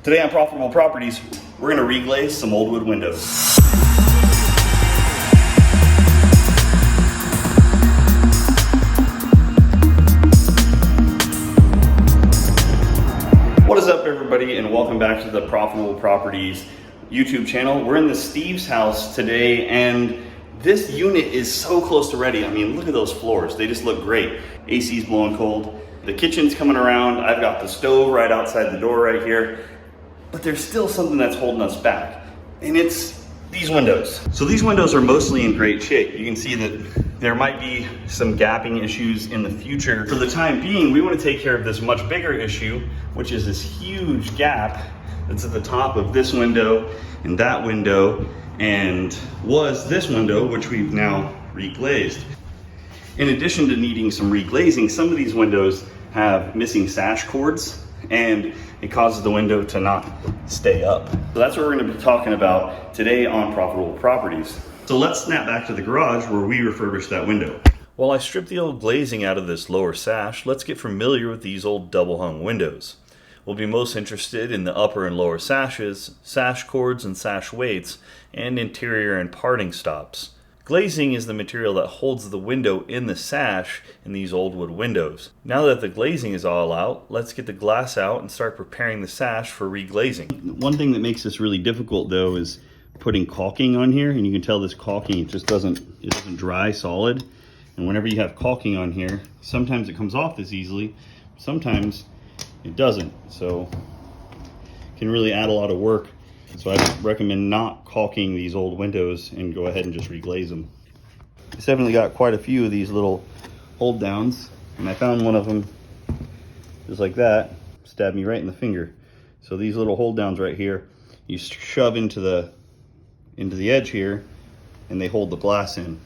Today on Profitable Properties, we're gonna reglaze some old wood windows. What is up, everybody, and welcome back to the Profitable Properties YouTube channel. We're in the Steve's house today, and this unit is so close to ready. I mean, look at those floors. They just look great. AC's blowing cold. The kitchen's coming around. I've got the stove right outside the door right here. But there's still something that's holding us back, and it's these windows. So these windows are mostly in great shape. You can see that there might be some gapping issues in the future. For the time being, we want to take care of this much bigger issue, which is this huge gap that's at the top of this window and that window, and was this window, which we've now reglazed. In addition to needing some reglazing, some of these windows have missing sash cords, and it causes the window to not stay up. So that's what we're gonna be talking about today on Profitable Properties. So let's snap back to the garage where we refurbished that window. While I strip the old glazing out of this lower sash, let's get familiar with these old double hung windows. We'll be most interested in the upper and lower sashes, sash cords and sash weights, and interior and parting stops. Glazing is the material that holds the window in the sash in these old wood windows. Now that the glazing is all out, let's get the glass out and start preparing the sash for reglazing. One thing that makes this really difficult though is putting caulking on here, and you can tell this caulking, it doesn't dry solid. And whenever you have caulking on here, sometimes it comes off this easily, sometimes it doesn't. So it can really add a lot of work. So I recommend not caulking these old windows and go ahead and just reglaze them. It's definitely got quite a few of these little hold downs, and I found one of them just like that, stabbed me right in the finger. So these little hold downs right here, you shove into the edge here, and they hold the glass in.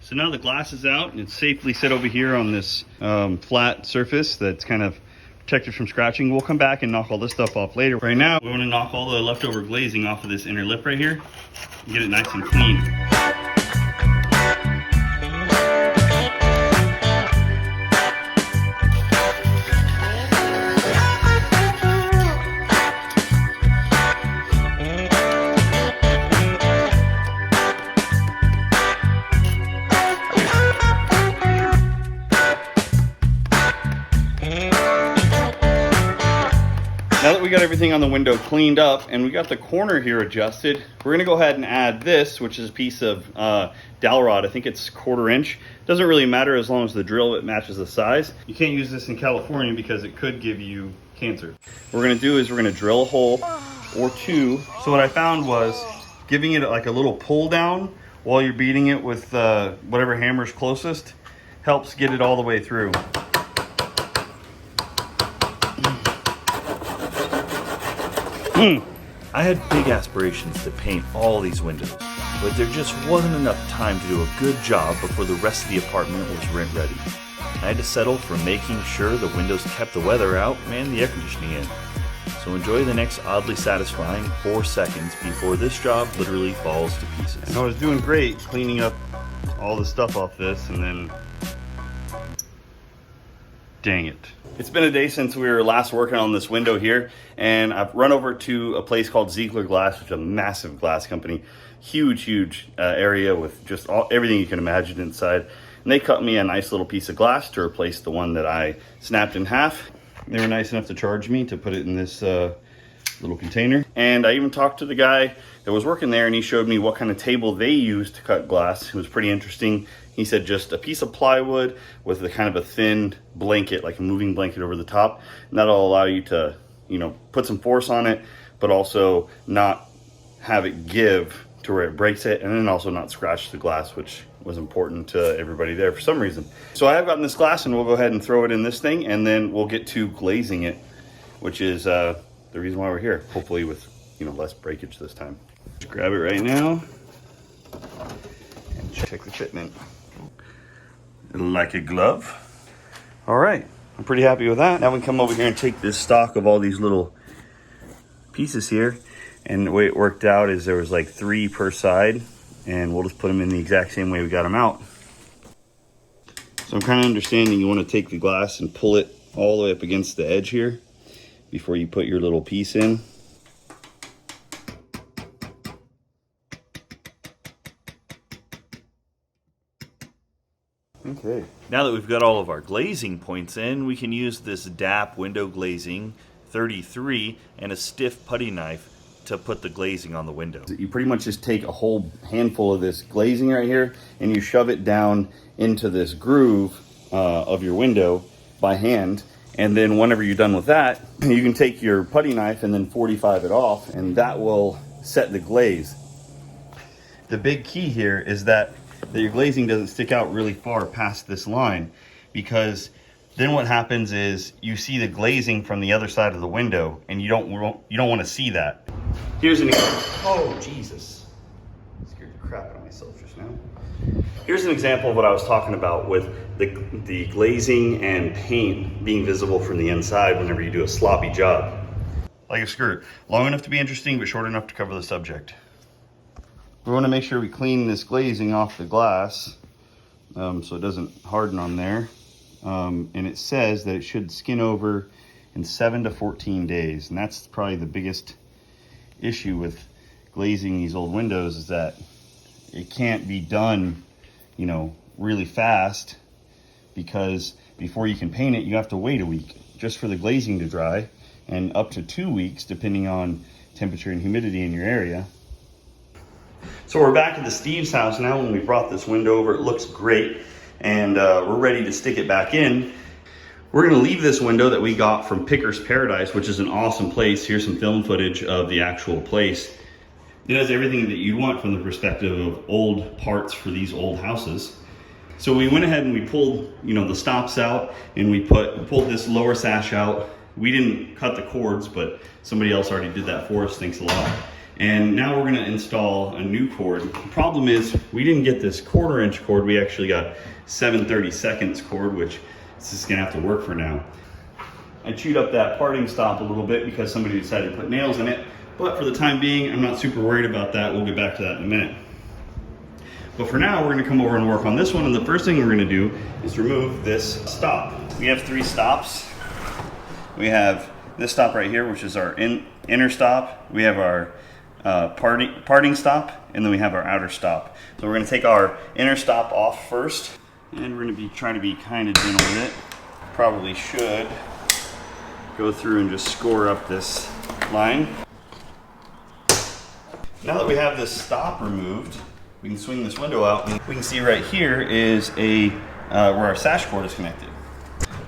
So now the glass is out, and it's safely set over here on this flat surface that's kind of protected from scratching. We'll come back and knock all this stuff off later. Right now, we want to knock all the leftover glazing off of this inner lip right here and get it nice and clean. Now that we got everything on the window cleaned up and we got the corner here adjusted, we're gonna go ahead and add this, which is a piece of dowel rod. I think it's 1/4 inch. Doesn't really matter as long as the drill bit matches the size. You can't use this in California because it could give you cancer. What we're gonna do is we're gonna drill a hole or two. So what I found was giving it like a little pull down while you're beating it with whatever hammer's closest helps get it all the way through. I had big aspirations to paint all these windows, but there just wasn't enough time to do a good job before the rest of the apartment was rent ready. I had to settle for making sure the windows kept the weather out and the air conditioning in. So enjoy the next oddly satisfying 4 seconds before this job literally falls to pieces. And I was doing great cleaning up all the stuff off this, and then dang it. It's been a day since we were last working on this window here, and I've run over to a place called Ziegler Glass, which is a massive glass company. Huge area with just everything you can imagine inside. And they cut me a nice little piece of glass to replace the one that I snapped in half. They were nice enough to charge me to put it in this little container. And I even talked to the guy that was working there, and he showed me what kind of table they use to cut glass. It was pretty interesting. He said just a piece of plywood with a kind of a thin blanket, like a moving blanket over the top. And that'll allow you to, put some force on it, but also not have it give to where it breaks it, and then also not scratch the glass, which was important to everybody there for some reason. So I have gotten this glass, and we'll go ahead and throw it in this thing, and then we'll get to glazing it, which is the reason why we're here, hopefully with less breakage this time. Just grab it right now and check the fitment. Like a glove. All right, I'm pretty happy with that. Now we can come over here and take this stock of all these little pieces here, and the way it worked out is there was like 3 per side, and we'll just put them in the exact same way we got them out. So I'm kind of understanding you want to take the glass and pull it all the way up against the edge here before you put your little piece in. Now that we've got all of our glazing points in, we can use this DAP window glazing 33 and a stiff putty knife to put the glazing on the window. You pretty much just take a whole handful of this glazing right here and you shove it down into this groove of your window by hand. And then whenever you're done with that, you can take your putty knife and then 45 it off, and that will set the glaze. The big key here is that your glazing doesn't stick out really far past this line, because then what happens is you see the glazing from the other side of the window, and you don't want to see that. Here's an example. Oh, Jesus. I scared the crap out of myself just now. Here's an example of what I was talking about with the glazing and paint being visible from the inside whenever you do a sloppy job. Like a skirt, long enough to be interesting, but short enough to cover the subject. We want to make sure we clean this glazing off the glass so it doesn't harden on there. And it says that it should skin over in 7 to 14 days. And that's probably the biggest issue with glazing these old windows, is that it can't be done, you know, really fast, because before you can paint it, you have to wait a week just for the glazing to dry, and up to 2 weeks depending on temperature and humidity in your area. So we're back at the Steve's house now. When we brought this window over, it looks great, and we're ready to stick it back in. We're gonna leave this window that we got from Picker's Paradise, which is an awesome place. Here's some film footage of the actual place. It has everything that you want from the perspective of old parts for these old houses. So we went ahead and we pulled, you know, the stops out, and we pulled this lower sash out. We didn't cut the cords, but somebody else already did that for us. Thanks a lot. And now we're gonna install a new cord. The problem is we didn't get this 1/4 inch cord. We actually got 7/32 cord, which is just gonna have to work for now. I chewed up that parting stop a little bit because somebody decided to put nails in it. But for the time being, I'm not super worried about that. We'll get back to that in a minute. But for now, we're gonna come over and work on this one. And the first thing we're gonna do is remove this stop. We have 3 stops. We have this stop right here, which is our inner stop. We have our parting stop, and then we have our outer stop. So we're gonna take our inner stop off first, and we're gonna be trying to be kind of gentle with it. Probably should go through and just score up this line. Now that we have this stop removed, we can swing this window out, and we can see right here is where our sash cord is connected.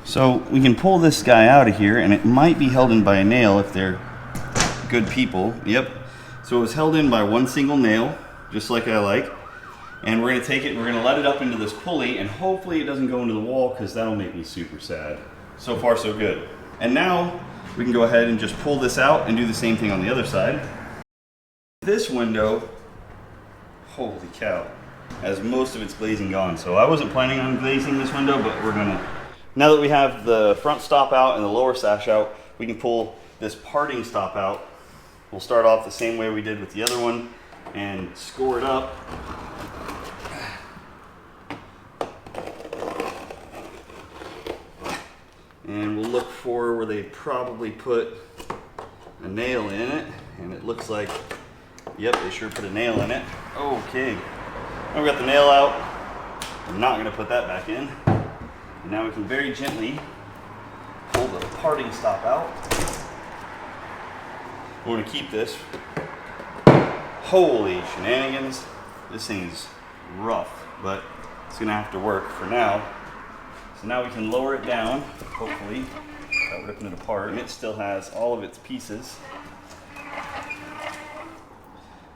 So we can pull this guy out of here, and it might be held in by a nail if they're good people. Yep. So it was held in by one single nail, just like I like. And we're gonna take it and we're gonna let it up into this pulley, and hopefully it doesn't go into the wall, because that'll make me super sad. So far so good. And now we can go ahead and just pull this out and do the same thing on the other side. This window, holy cow, has most of its glazing gone. So I wasn't planning on glazing this window, but we're gonna. Now that we have the front stop out and the lower sash out, we can pull this parting stop out. We'll start off the same way we did with the other one and score it up. And we'll look for where they probably put a nail in it, and it looks like, yep, they sure put a nail in it. Okay, now we got the nail out. I'm not gonna put that back in. And now we can very gently pull the parting stop out. We're gonna keep this. Holy shenanigans. This thing is rough, but it's gonna have to work for now. So now we can lower it down, hopefully, without ripping it apart. And it still has all of its pieces.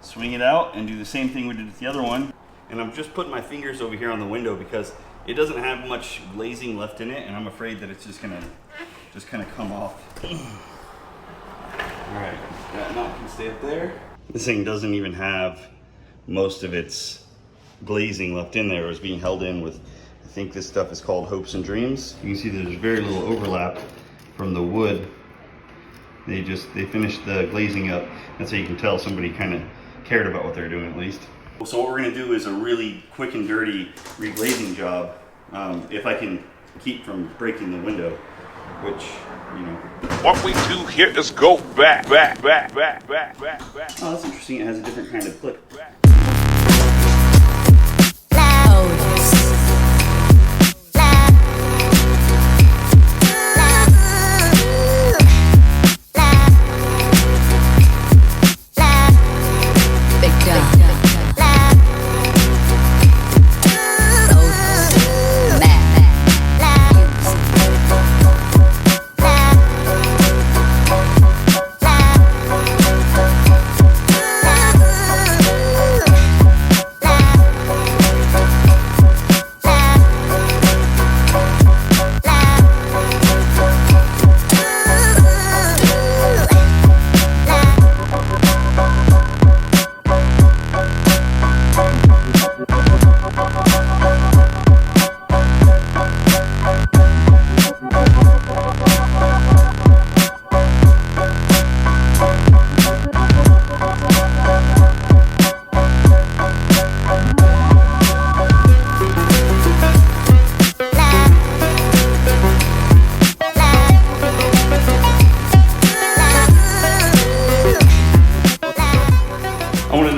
Swing it out and do the same thing we did with the other one. And I'm just putting my fingers over here on the window because it doesn't have much glazing left in it, and I'm afraid that it's just gonna kind of come off. All right, that knot can stay up there. This thing doesn't even have most of its glazing left in there. It was being held in with, I think this stuff is called Hopes and Dreams. You can see there's very little overlap from the wood. They finished the glazing up. That's how you can tell somebody kind of cared about what they're doing, at least. So what we're gonna do is a really quick and dirty reglazing job, if I can keep from breaking the window, which, you know. What we do here is go back. Oh, that's interesting. It has a different kind of clip. Loud.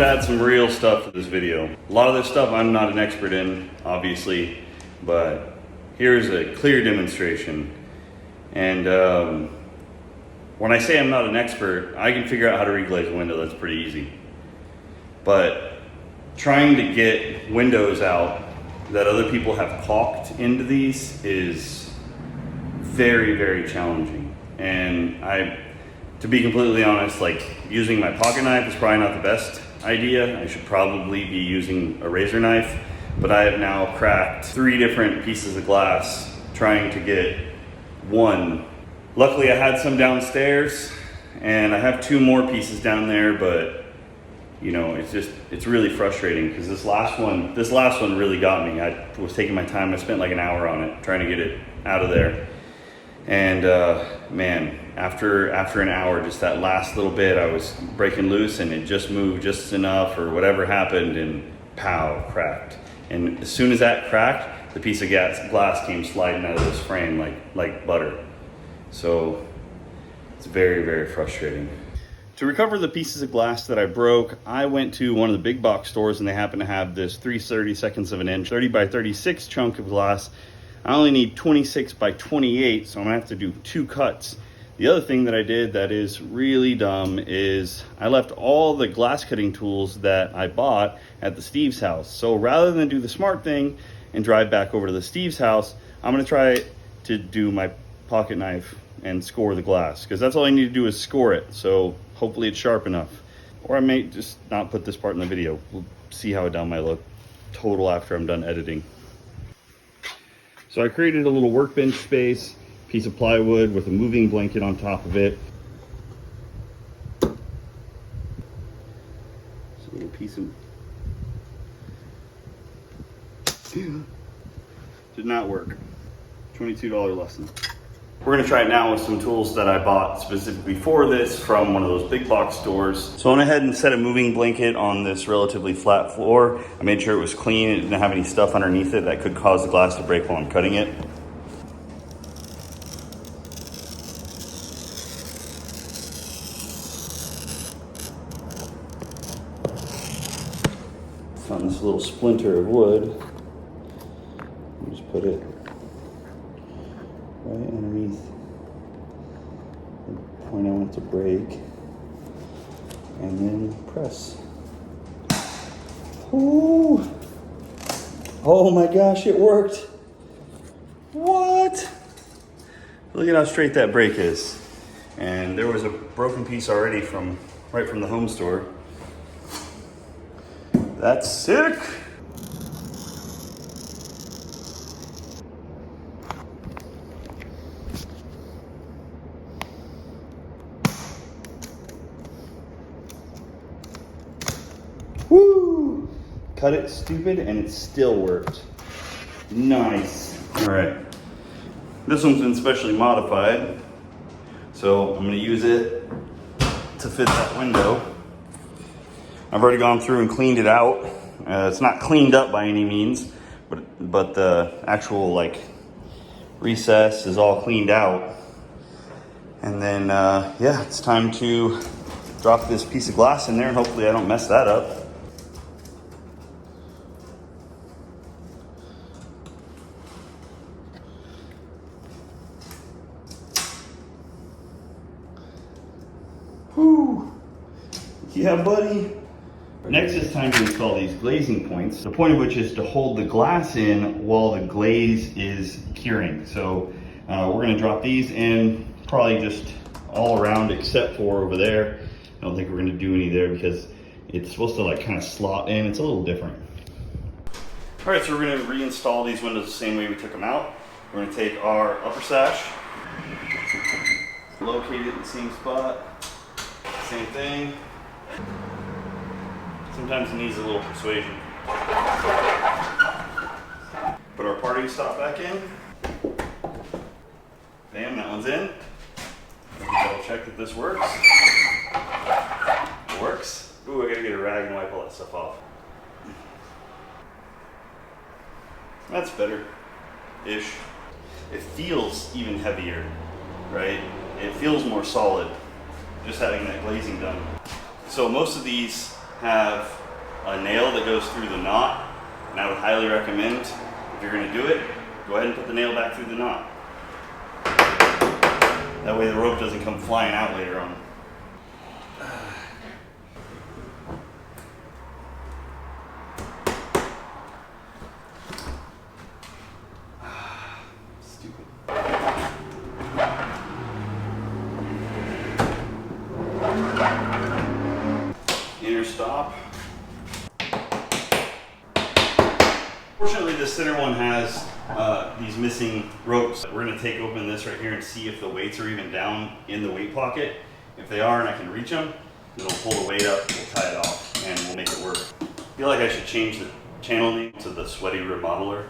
add some real stuff to this video. A lot of this stuff I'm not an expert in, obviously, but here's a clear demonstration. And when I say I'm not an expert, I can figure out how to reglaze a window. That's pretty easy. But trying to get windows out that other people have caulked into these is very, very challenging. And to be completely honest, like, using my pocket knife is probably not the best idea. I should probably be using a razor knife, but I have now cracked 3 different pieces of glass trying to get one. Luckily I had some downstairs and I have 2 more pieces down there, but you know, it's really frustrating because this last one really got me. I was taking my time. I spent like an hour on it trying to get it out of there. And man, after an hour, just that last little bit, I was breaking loose and it just moved just enough or whatever happened, and pow, cracked. And as soon as that cracked, the piece of glass came sliding out of this frame like butter. So it's very, very frustrating. To recover the pieces of glass that I broke, I went to one of the big box stores and they happen to have this 3/32 of an inch, 30 by 36 chunk of glass. I only need 26 by 28, so I'm gonna have to do 2 cuts. The other thing that I did that is really dumb is I left all the glass cutting tools that I bought at the Steve's house. So rather than do the smart thing and drive back over to the Steve's house, I'm gonna try to do my pocket knife and score the glass, because that's all I need to do is score it. So hopefully it's sharp enough. Or I may just not put this part in the video. We'll see how dumb I look total after I'm done editing. So I created a little workbench space, piece of plywood with a moving blanket on top of it. It's a little piece of... Did not work. $22 lesson. We're gonna try it now with some tools that I bought specifically for this from one of those big box stores. So I went ahead and set a moving blanket on this relatively flat floor. I made sure it was clean. It didn't have any stuff underneath it that could cause the glass to break while I'm cutting it. Found this little splinter of wood. Just put it right underneath the point I want to break, and then press. Ooh. Oh my gosh, it worked. What? Look at how straight that break is. And there was a broken piece already right from the home store. That's sick. Woo! Cut it stupid and it still worked. Nice. All right. This one's been specially modified, so I'm gonna use it to fit that window. I've already gone through and cleaned it out. It's not cleaned up by any means, but the actual like recess is all cleaned out. And then yeah, it's time to drop this piece of glass in there and hopefully I don't mess that up. Whew. Yeah, buddy. Next, it's time to install these glazing points, the point of which is to hold the glass in while the glaze is curing. So we're going to drop these in probably just all around except for over there. I don't think we're going to do any there because it's supposed to like kind of slot in. It's a little different. All right, so we're going to reinstall these windows the same way we took them out. We're going to take our upper sash, locate it in the same spot. Same thing. Sometimes it needs a little persuasion. Put our parting stop back in. Bam, that one's in. Double check that this works. It works. Ooh, I gotta get a rag and wipe all that stuff off. That's better-ish. It feels even heavier, right? It feels more solid. Just having that glazing done. So most of these have a nail that goes through the knot, and I would highly recommend, if you're going to do it, go ahead and put the nail back through the knot. That way the rope doesn't come flying out later on. Stupid. Inner stop. Fortunately, the center one has these missing ropes. We're going to take open this right here and see if the weights are even down in the weight pocket. If they are and I can reach them, then we'll pull the weight up, we'll tie it off, and we'll make it work. I feel like I should change the channel name to the Sweaty Remodeler.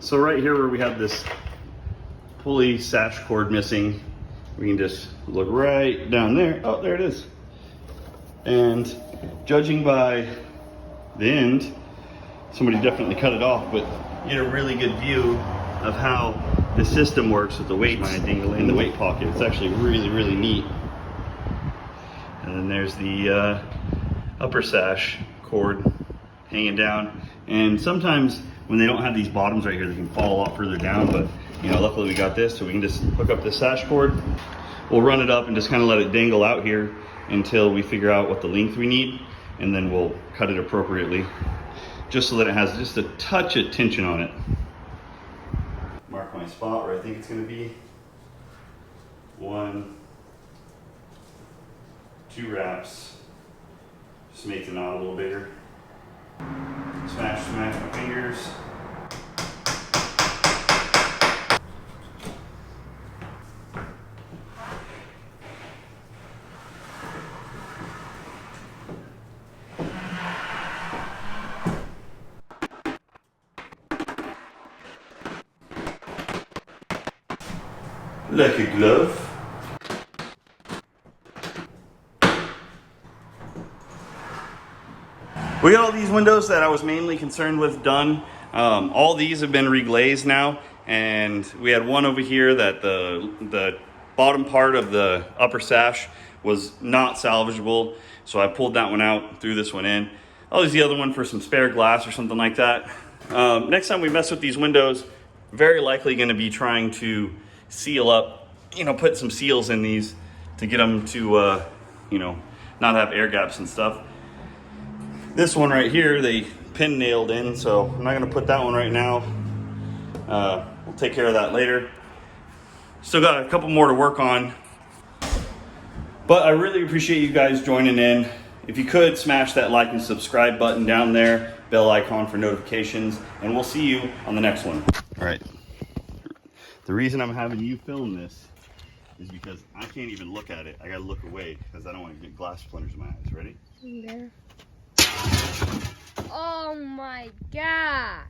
So right here where we have this pulley sash cord missing, we can just look right down there. Oh, there it is. And judging by the end, somebody definitely cut it off, but you get a really good view of how the system works with the weights in the weight pocket. It's actually really, really neat. And then there's the upper sash cord hanging down. And sometimes when they don't have these bottoms right here, they can fall a lot further down, but you know, luckily we got this, so we can just hook up this sash cord. We'll run it up and just kind of let it dangle out here until we figure out what the length we need, and then we'll cut it appropriately, just so that it has just a touch of tension on it. Mark my spot where I think it's going to be. 1, 2 wraps. Just make the knot a little bigger. Smash my fingers. Like a glove. We got all these windows that I was mainly concerned with done. All these have been reglazed now, and we had one over here that the bottom part of the upper sash was not salvageable, so I pulled that one out, threw this one in. I'll use the other one for some spare glass or something like that. Next time we mess with these windows, very likely going to be trying to seal up, you know, put some seals in these to get them to, you know, not have air gaps and stuff. This one right here, they pin nailed in, so I'm not gonna put that one right now. We'll take care of that later. Still got a couple more to work on. But I really appreciate you guys joining in. If you could, smash that like and subscribe button down there, bell icon for notifications, and we'll see you on the next one. All right. The reason I'm having you film this is because I can't even look at it. I gotta look away because I don't want to get glass splinters in my eyes. Ready? There. Oh my God.